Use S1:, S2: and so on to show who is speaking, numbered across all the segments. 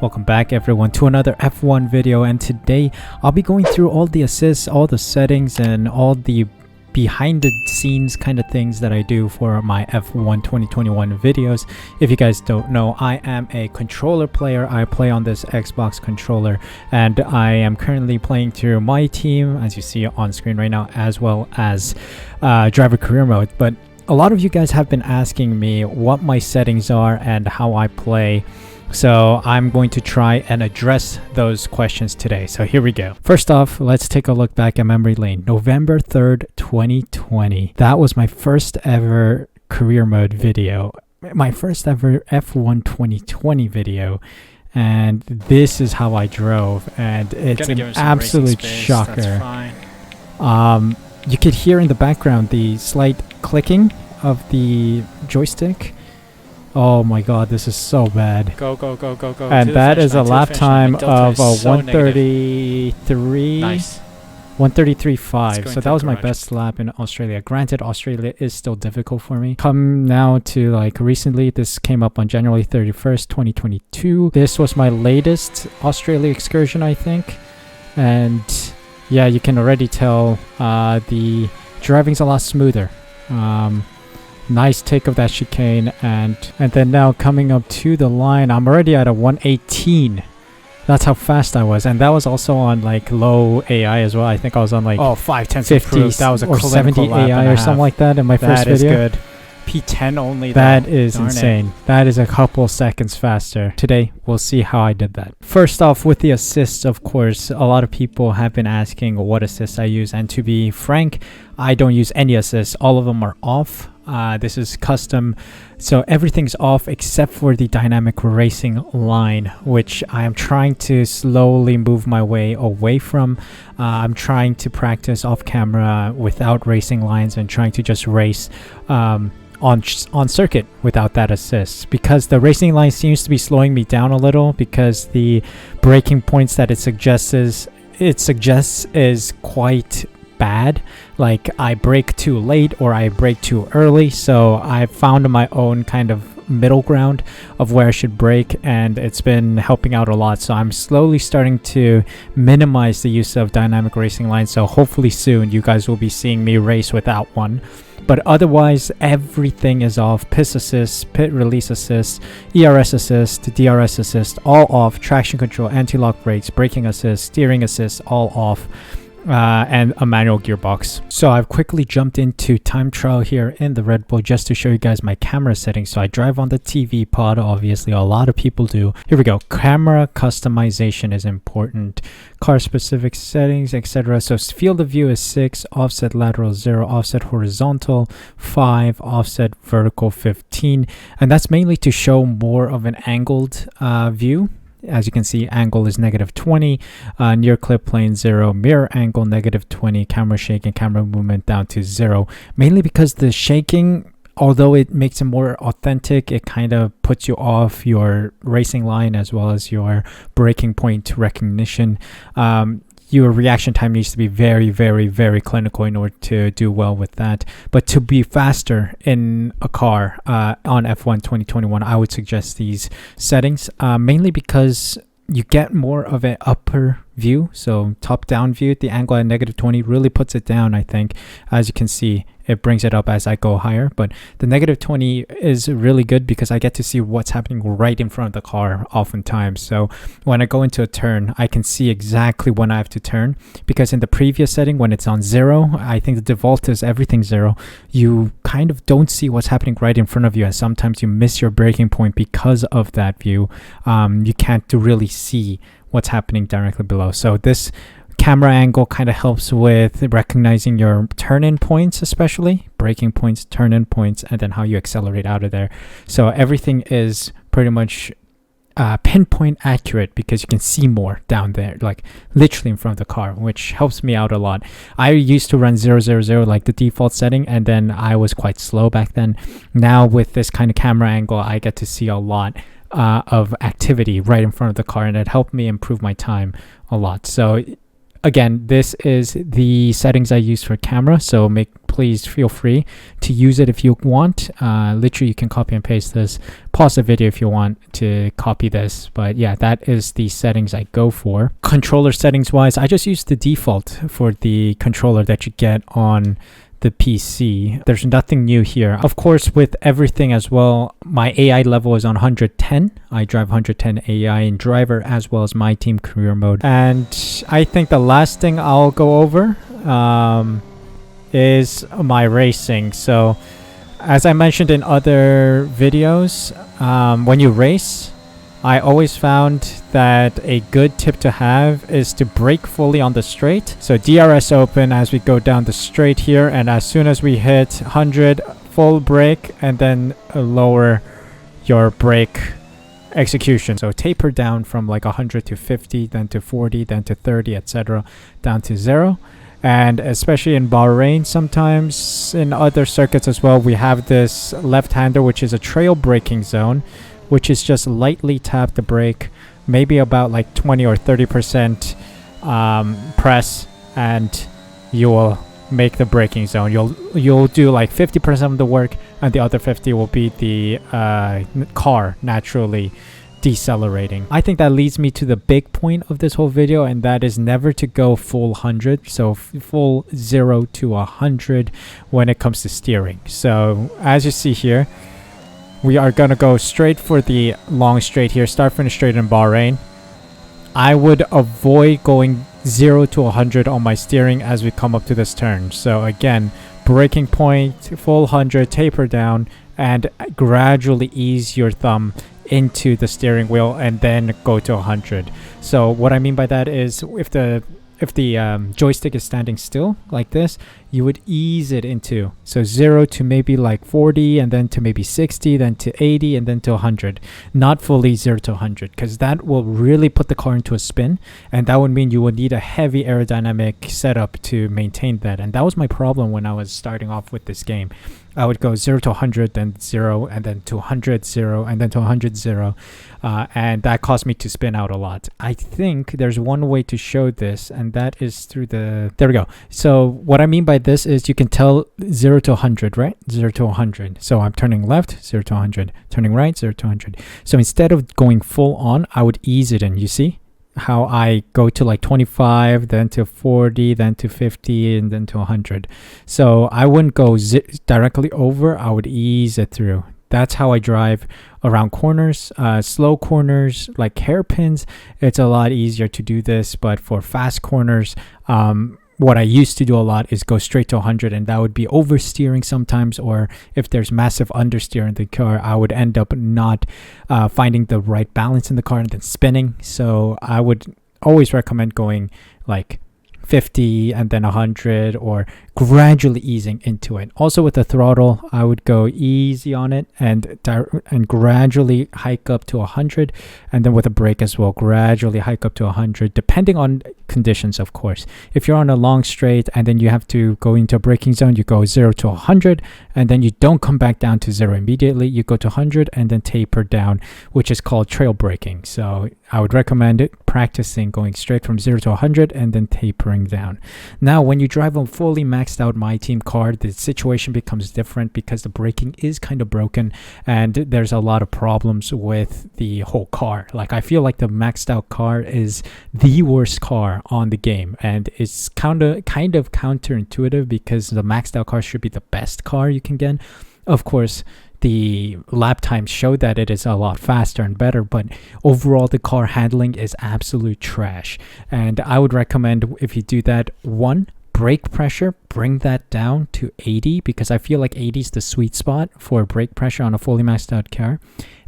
S1: Welcome back everyone to another F1 video, and today I'll be going through all the assists, all the settings, and all the behind the scenes kind of things that I do for my F1 2021 videos. If you guys don't know, I am a controller player. I play on this Xbox controller, and I am currently playing through my team, as you see on screen right now, as well as driver career mode. But a lot of you guys have been asking me what my settings are and how I play. So I'm going to try and address those questions today. So here we go. First off, let's take a look back at memory lane. November 3rd, 2020. That was my first ever career mode video. My first ever F1 2020 video. And this is how I drove. And it's an absolute shocker. You could hear in the background the slight clicking of the joystick. Oh my god, this is so bad.
S2: Go.
S1: And that is a lap time of 133.
S2: Nice.
S1: 133.5. So that was my best lap in Australia. Granted, Australia is still difficult for me. Come now to like recently, this came up on January 31st, 2022. This was my latest Australia excursion, I think. And yeah, you can already tell the driving's a lot smoother. Nice take of that chicane, and then now coming up to the line, I'm already at a 118. That's how fast I was, and that was also on like low AI as well. I think I was on like
S2: 50
S1: that was or 70 AI or something like that in my first video.
S2: That is good. P10 only.
S1: That is insane. That is a couple seconds faster. Today we'll see how I did that. First off, with the assists, of course, a lot of people have been asking what assists I use, and to be frank, I don't use any assists. All of them are off. This is custom, so everything's off except for the dynamic racing line, which I am trying to slowly move my way away from. I'm trying to practice off camera without racing lines and trying to just race on circuit without that assist, because the racing line seems to be slowing me down a little, because the braking points that it suggests is quite bad. Like I brake too late or I brake too early, so I found my own kind of middle ground of where I should brake, and it's been helping out a lot. So I'm slowly starting to minimize the use of dynamic racing lines, so hopefully soon you guys will be seeing me race without one. But otherwise, everything is off. Pit assist, pit release assist, ERS assist, DRS assist, all off. Traction control, anti-lock brakes, braking assist, steering assist, all off. And a manual gearbox. So I've quickly jumped into time trial here in the Red Bull just to show you guys my camera settings. So I drive on the TV pod, obviously a lot of people do. Here we go. Camera customization is important. Car specific settings, etc. So field of view is 6, offset lateral 0, offset horizontal 5, offset vertical 15. And that's mainly to show more of an angled view. As you can see, angle is -20, near clip plane 0, mirror angle -20, camera shake and camera movement down to 0. Mainly because the shaking, although it makes it more authentic, it kind of puts you off your racing line as well as your braking point recognition. Your reaction time needs to be very, very, very clinical in order to do well with that. But to be faster in a car on F1 2021, I would suggest these settings, mainly because you get more of an upper view. So top-down view, the angle at -20 really puts it down, I think. As you can see, it brings it up as I go higher. But the -20 is really good because I get to see what's happening right in front of the car oftentimes. So when I go into a turn, I can see exactly when I have to turn. Because in the previous setting, when it's on 0, I think the default is everything 0, you kind of don't see what's happening right in front of you, and sometimes you miss your braking point because of that view. You can't really see what's happening directly below. So this camera angle kind of helps with recognizing your turn-in points, especially braking points, turn-in points, and then how you accelerate out of there. So everything is pretty much pinpoint accurate, because you can see more down there, like literally in front of the car, which helps me out a lot. I used to run 000 like the default setting, and then I was quite slow back then. Now with this kind of camera angle, I get to see a lot of activity right in front of the car, and it helped me improve my time a lot. So again, this is the settings I use for camera, so please feel free to use it if you want. Literally, you can copy and paste this. Pause the video if you want to copy this. But yeah, that is the settings I go for. Controller settings wise, I just use the default for the controller that you get on the PC. There's nothing new here. Of course, with everything as well, my AI level is on 110. I drive 110 AI in driver as well as my team career mode. And I think the last thing I'll go over is my racing. So as I mentioned in other videos, when you race, I always found that a good tip to have is to brake fully on the straight. So DRS open as we go down the straight here, and as soon as we hit 100, full brake, and then lower your brake execution. So taper down from like 100 to 50, then to 40, then to 30, etc., down to 0. And especially in Bahrain, sometimes in other circuits as well, we have this left-hander, which is a trail braking zone, which is just lightly tap the brake, maybe about like 20 or 30% press, and you will make the braking zone. You'll do like 50% of the work, and the other 50 will be the car naturally decelerating. I think that leads me to the big point of this whole video, and that is never to go full 100, so full 0 to 100 when it comes to steering. So as you see here, we are going to go straight for the long straight here, start finish straight in Bahrain. I would avoid going 0 to 100 on my steering as we come up to this turn. So again, braking point, full 100, taper down, and gradually ease your thumb into the steering wheel and then go to 100. So what I mean by that is if the joystick is standing still like this, you would ease it into, so 0 to maybe like 40, and then to maybe 60, then to 80, and then to 100. Not fully 0 to 100, because that will really put the car into a spin, and that would mean you would need a heavy aerodynamic setup to maintain that. And that was my problem when I was starting off with this game. I would go 0 to 100, then 0, and then to 100, 0, and then to 100, 0. And that caused me to spin out a lot. I think there's one way to show this, and that is through the... There we go. So what I mean by this is you can tell 0 to 100, right? 0 to 100. So I'm turning left, 0 to 100. Turning right, 0 to 100. So instead of going full on, I would ease it in. You see how I go to like 25, then to 40, then to 50, and then to 100. So I wouldn't go directly over. I would ease it through. That's how I drive around corners, slow corners like hairpins. It's a lot easier to do this, but for fast corners, what I used to do a lot is go straight to 100, and that would be oversteering sometimes, or if there's massive understeer in the car, I would end up not finding the right balance in the car and then spinning. So I would always recommend going like 50 and then 100, or gradually easing into it. Also with the throttle, I would go easy on it and gradually hike up to 100, and then with a brake as well, gradually hike up to 100, depending on conditions, of course. If you're on a long straight and then you have to go into a braking zone, you go 0 to 100, and then you don't come back down to 0 immediately. You go to 100 and then taper down, which is called trail braking. So I would recommend it practicing going straight from 0 to 100 and then tapering down. Now, when you drive a fully maxed out My Team car, the situation becomes different because the braking is kind of broken and there's a lot of problems with the whole car. Like, I feel like the maxed out car is the worst car on the game, and it's kind of counterintuitive because the maxed out car should be the best car you can get. Of course, the lap times show that it is a lot faster and better, but overall the car handling is absolute trash. And I would recommend, if you do that, one, brake pressure, bring that down to 80, because I feel like 80 is the sweet spot for brake pressure on a fully maxed out car,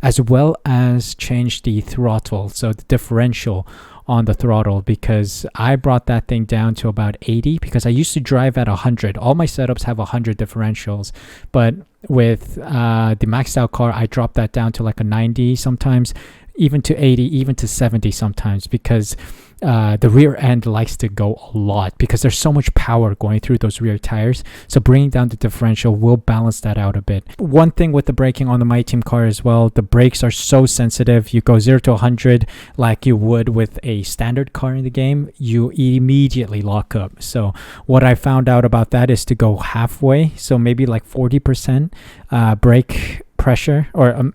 S1: as well as change the throttle, so the differential on the throttle, because I brought that thing down to about 80 because I used to drive at 100. All my setups have 100 differentials, but with the maxed out car, I dropped that down to like a 90 sometimes, even to 80, even to 70 sometimes, because the rear end likes to go a lot because there's so much power going through those rear tires. So bringing down the differential will balance that out a bit. One thing with the braking on the My Team car as well, the brakes are so sensitive. You go 0 to 100 like you would with a standard car in the game, you immediately lock up. So what I found out about that is to go halfway, so maybe like 40% brake pressure, or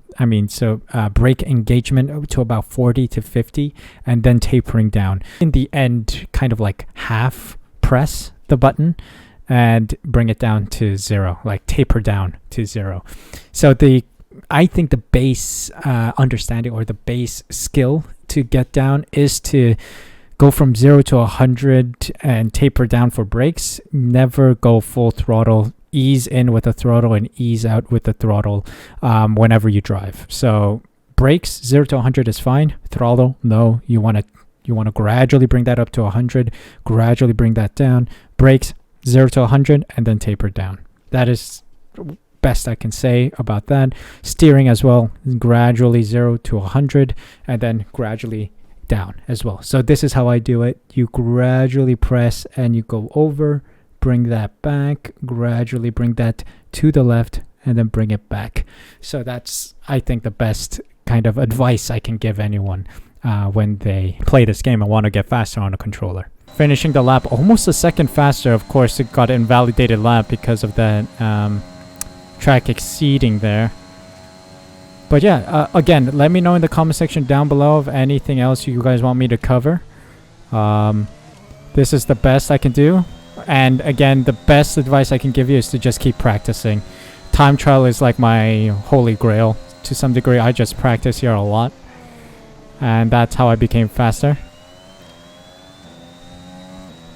S1: brake engagement to about 40 to 50, and then tapering down. In the end, kind of like half press the button and bring it down to 0, like taper down to 0. So I think the base understanding or the base skill to get down is to go from 0 to 100 and taper down for brakes. Never go full throttle. Ease in with the throttle and ease out with the throttle whenever you drive. So brakes 0 to 100 is fine. Throttle, no. You want to gradually bring that up to 100, gradually bring that down. Brakes 0 to 100 and then taper down. That is best I can say about that. Steering as well, gradually 0 to 100 and then gradually down as well. So this is how I do it. You gradually press and you go over, bring that back, gradually bring that to the left, and then bring it back. So that's, I think, the best kind of advice I can give anyone when they play this game and want to get faster on a controller. Finishing the lap almost a second faster. Of course, it got an invalidated lap because of that track exceeding there. But yeah, again, let me know in the comment section down below of anything else you guys want me to cover. This is the best I can do. And again, the best advice I can give you is to just keep practicing. Time trial is like my holy grail. To some degree, I just practice here a lot. And that's how I became faster.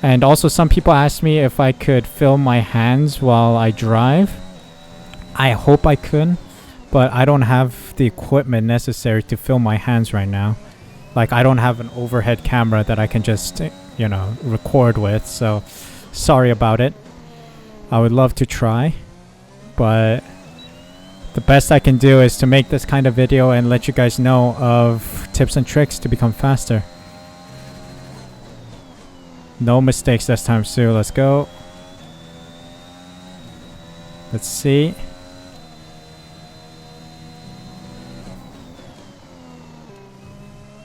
S1: And also, some people asked me if I could film my hands while I drive. I hope I could, but I don't have the equipment necessary to film my hands right now. Like, I don't have an overhead camera that I can just, record with, so sorry about it. I would love to try, but the best I can do is to make this kind of video and let you guys know of tips and tricks to become faster. No mistakes this time, Suh. Let's go. Let's see.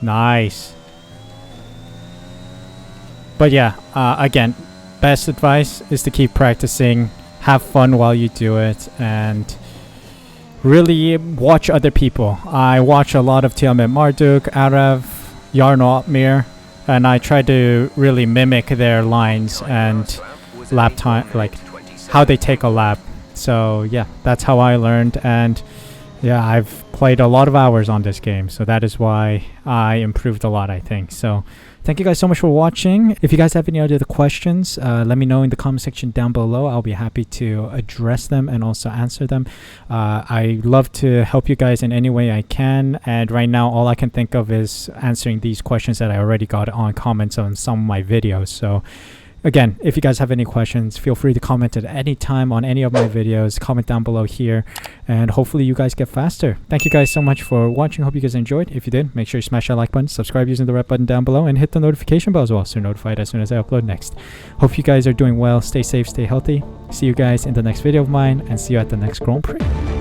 S1: Nice. But yeah, again, best advice is to keep practicing, have fun while you do it, and really watch other people. I watch a lot of Tiamat Marduk, Arav, Yarno Otmir, and I try to really mimic their lines and lap time, like how they take a lap. So yeah, that's how I learned, and yeah, I've played a lot of hours on this game, so that is why I improved a lot, I think. So thank you guys so much for watching. If you guys have any other questions, let me know in the comment section down below. I'll be happy to address them and also answer them. I love to help you guys in any way I can, and right now all I can think of is answering these questions that I already got on comments on some of my videos. So again, if you guys have any questions, feel free to comment at any time on any of my videos. Comment down below here, and hopefully you guys get faster. Thank you guys so much for watching. Hope you guys enjoyed. If you did, make sure you smash that like button, subscribe using the red button down below, and hit the notification bell as well so you're notified as soon as I upload next. Hope you guys are doing well. Stay safe, stay healthy. See you guys in the next video of mine, and see you at the next Grand Prix.